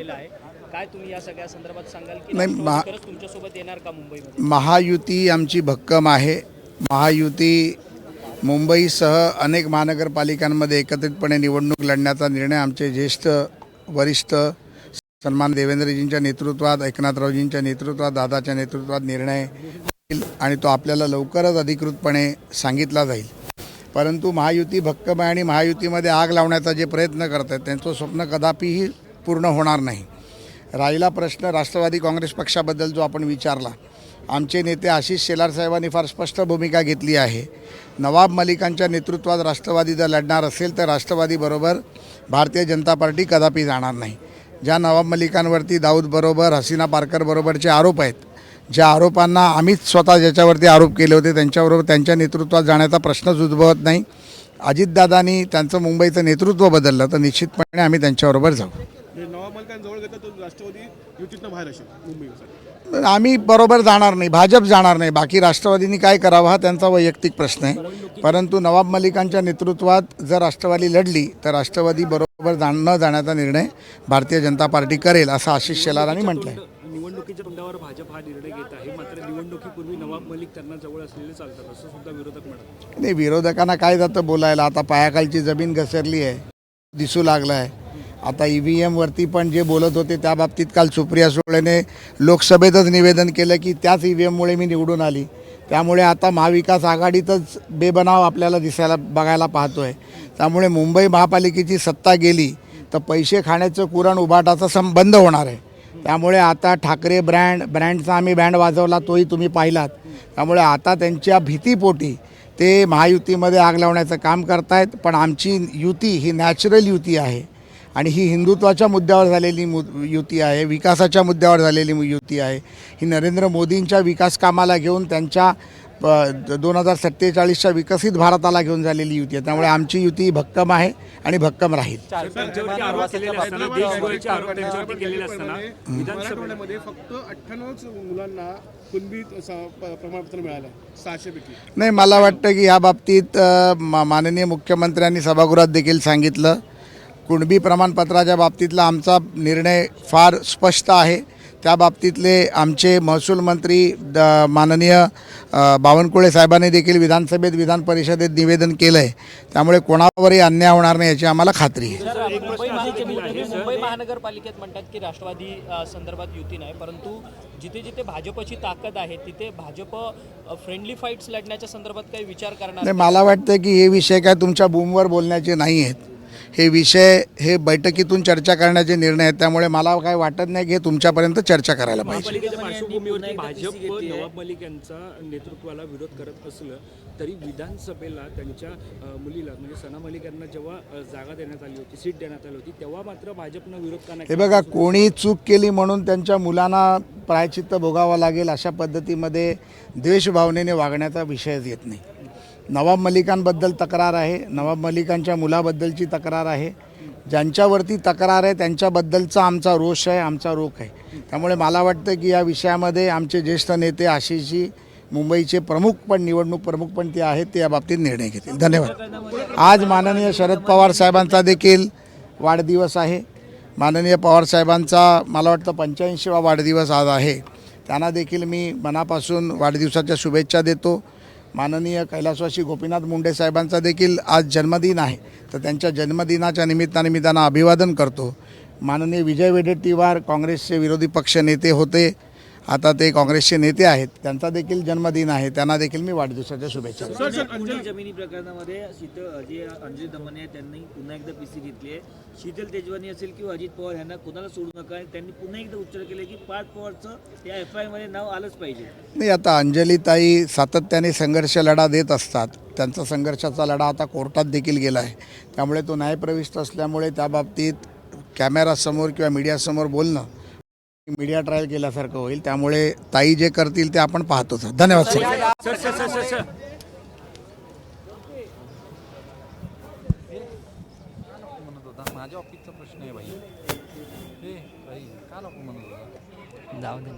झालेला आहे. काय तुम्ही या सगळ्या संदर्भात सांगाल की नाही, खरंच तुमच्यासोबत येणार का मुंबईमध्ये? महायुती आमची भक्कम आहे. महायुती मुंबईसह अनेक महानगरपालिकांमध्ये एकत्रितपणे निवडणूक लढण्याचा निर्णय आमचे ज्येष्ठ वरिष्ठ सन्मान देवेंद्रजींच्या नेतृत्वात, एकनाथरावजींच्या नेतृत्वात, दादाच्या नेतृत्वात निर्णय होईल आणि तो आपल्याला लवकरच अधिकृतपणे सांगितला जाईल. परंतु महायुती भक्कम आहे आणि महायुतीमध्ये आग लावण्याचा जे प्रयत्न करत आहेत त्यांचं स्वप्न कदापिही पूर्ण होणार नाही. राहिला प्रश्न राष्ट्रवादी काँग्रेस पक्षाबद्दल जो आपण विचारला, आमचे नेते आशिष शेलार साहेबांनी फार स्पष्ट भूमिका घेतली आहे. नवाब मलिकांच्या नेतृत्वात राष्ट्रवादी जर लढणार असेल तर राष्ट्रवादीबरोबर भारतीय जनता पार्टी कदापि जाणार नाही. ज्या नवाब मलिकांवरती दाऊदबरोबर, हसीना पारकरबरोबरचे आरोप आहेत, ज्या आरोपांना आम्हीच स्वतः ज्याच्यावरती आरोप केले होते त्यांच्याबरोबर त्यांच्या नेतृत्वात जाण्याचा प्रश्नच उद्भवत नाही. अजितदादांनी त्यांचं मुंबईचं नेतृत्व बदललं तर निश्चितपणे आम्ही त्यांच्याबरोबर जाऊ. नवाब मलिकांजवळ घेता तो राष्ट्रवादी युतीतनं बाहेर असेल मुंबईसाठी. आम्ही बरोबर जाणार नाही, भाजप जाणार नाही. बाकी राष्ट्रवादींनी काय करावं हा त्यांचा वैयक्तिक प्रश्न आहे. परंतु नवाब मलिकांच्या नेतृत्वात जर राष्ट्रवादी लढली तर राष्ट्रवादी बरोबर न जाण्याचा निर्णय भारतीय जनता पार्टी करेल असं आशिष शेलारांनी म्हटलं आहे. निवडणुकीच्या तोंडावर भाजप हा निर्णय घेत आहे, मात्र निवडणुकीपूर्वी नवाब मलिक त्यांना जवळ असलेले चालतात असं सुद्धा विरोधक म्हणतात. नाही, विरोधकांना काय जातं बोलायला. आता पायाखालची जमीन घसरली आहे, दिसू लागलं आहे. आता EVMवरती पण जे बोलत होते त्या बाबतीत काल सुप्रिया सुळेने लोकसभेतच निवेदन केलं की त्याच EVMमुळे मी निवडून आली. त्यामुळे आता महाविकास आघाडीतच बेबनाव आपल्याला बघायला पाहतो आहे. त्यामुळे मुंबई महापालिकेची सत्ता गेली तर पैसे खाण्याचं कुरण उभाटाचं बंद होणार आहे. त्यामुळे आता ठाकरे ब्रँडचा आम्ही बँड वाजवला, तोही तुम्ही पाहिलात. त्यामुळे आता त्यांच्या भीतीपोटी ते महायुतीमध्ये आग लावण्याचं काम करतायत. पण आमची युती ही नॅचरल युती आहे आणि ही हिंदुत्वाच्या मुद्द्यावर झालेली युती आहे, विकासाच्या मुद्द्यावर झालेली युती आहे. ही नरेंद्र मोदींच्या विकास कामाला घेऊन त्यांच्या 2047च्या विकसित भारताला घेऊन झालेली युती आहे. त्यामुळे आमची युती भक्कम आहे आणि भक्कम राहील. मराठवाड्यामध्ये फक्त 98 मुलांना कुणबी प्रमाणपत्र मिळालं 600 पैकी. नाही, मला वाटतं की या बाबतीत माननीय मुख्यमंत्र्यांनी सभागृहात देखील सांगितलं. कुणबी प्रमाणपत्राच्या बाबतीतला आमचा निर्णय फार स्पष्ट आहे. त्या बाबतीतले आमचे महसूल मंत्री माननीय बावनकुळे साहेबांनी देखील विधानसभेत, विधान परिषदेत निवेदन केलं आहे. त्यामुळे कोणावरही अन्याय होणार नाही याची आम्हाला खात्री आहे. मुंबई महानगरपालिकेत म्हणतात की राष्ट्रवादी संदर्भात युती नाही, परंतु जिथे जिथे भाजपची ताकद आहे तिथे भाजप फ्रेंडली फाईट्स लढण्याच्या संदर्भात काही विचार करणार नाही, मला वाटतं की हे विषय काय तुमच्या बूमवर बोलण्याचे नाही आहेत. हे विषय हे बैठकीतून चर्चा करण्याचे निर्णय आहेत. त्यामुळे मला काय वाटत नाही की हे तुमच्यापर्यंत चर्चा करायला पाहिजे. महापालिकेच्या पार्श्वभूमीवरती भाजप नवाब मलिक यांचा नेतृत्वाला विरोध करत असलं तरी विधानसभेला त्यांच्या मुलीला म्हणजे सना मलिक यांना जेव्हा जागा देण्यात आली होती, सीट देण्यात आली होती, तेव्हा मात्र भाजपनं विरोध करण्यात. हे बघा, कोणी चूक केली म्हणून त्यांच्या मुलांना प्रायश्चित्त भोगावं लागेल अशा पद्धतीमध्ये द्वेषभावनेने वागण्याचा विषयच येत नाही. नवाब मलिकांबद्दल तक्रार आहे, नवाब मलिकांच्या मुलाबद्दलची तक्रार आहे. ज्यांच्यावरती तक्रार आहे त्यांच्याबद्दलचा आमचा रोष आहे, आमचा रोख आहे. त्यामुळे मला वाटतं की या विषयामध्ये आमचे ज्येष्ठ नेते आशिषजी मुंबईचे प्रमुख पण निवडणूक प्रमुख पण ते आहेत, ते या बाबतीत निर्णय घेतील. धन्यवाद. आज माननीय शरद पवार साहेबांचा देखील वाढदिवस आहे. माननीय पवार साहेबांचा मला वाटतं 85वा वाढदिवस आज आहे. त्यांना देखील मी मनापासून वाढदिवसाच्या शुभेच्छा देतो. माननीय कैलासवासी गोपीनाथ मुंडे साहेबांचा देखील आज जन्मदिन आहे, तर त्यांच्या जन्मदिनाच्या निमित्ताने मी त्यांना अभिवादन करतो. माननीय विजय वडेट्टीवार काँग्रेसचे विरोधी पक्ष नेते होते, आता ते काँग्रेसचे नेते आहेत, त्यांचा देखील जन्मदिन आहे. त्यांना देखील मी वाढदिवसाच्या शुभेच्छा देतो. जमिनी प्रकरणामध्ये अंजली दमने त्यांनी पुन्हा एकदा पीसी घेतली आहे. शीतल तेजवानी असेल किंवा अजित पवार यांना कोणाला सोडू नका. त्यांनी पुन्हा एकदा उच्चार केले की पार्थ पवारचं या FIR मध्ये नाव आलंच पाहिजे. नाही, आता अंजलीताई सातत्याने संघर्ष लढा देत असतात. त्यांचा संघर्षाचा लढा आता कोर्टात देखील गेला आहे. त्यामुळे तो न्यायप्रविष्ट असल्यामुळे त्या बाबतीत कॅमेरासमोर किंवा मीडियासमोर बोलणं मीडिया ट्रायल केल्यासारखं होईल. त्यामुळे ताई जे करतील ते आपण पाहतोच. धन्यवाद सर. माझ्या ऑफिसचा प्रश्न आहे भाई. हे भाई का नको म्हणत होता? जाऊ दे.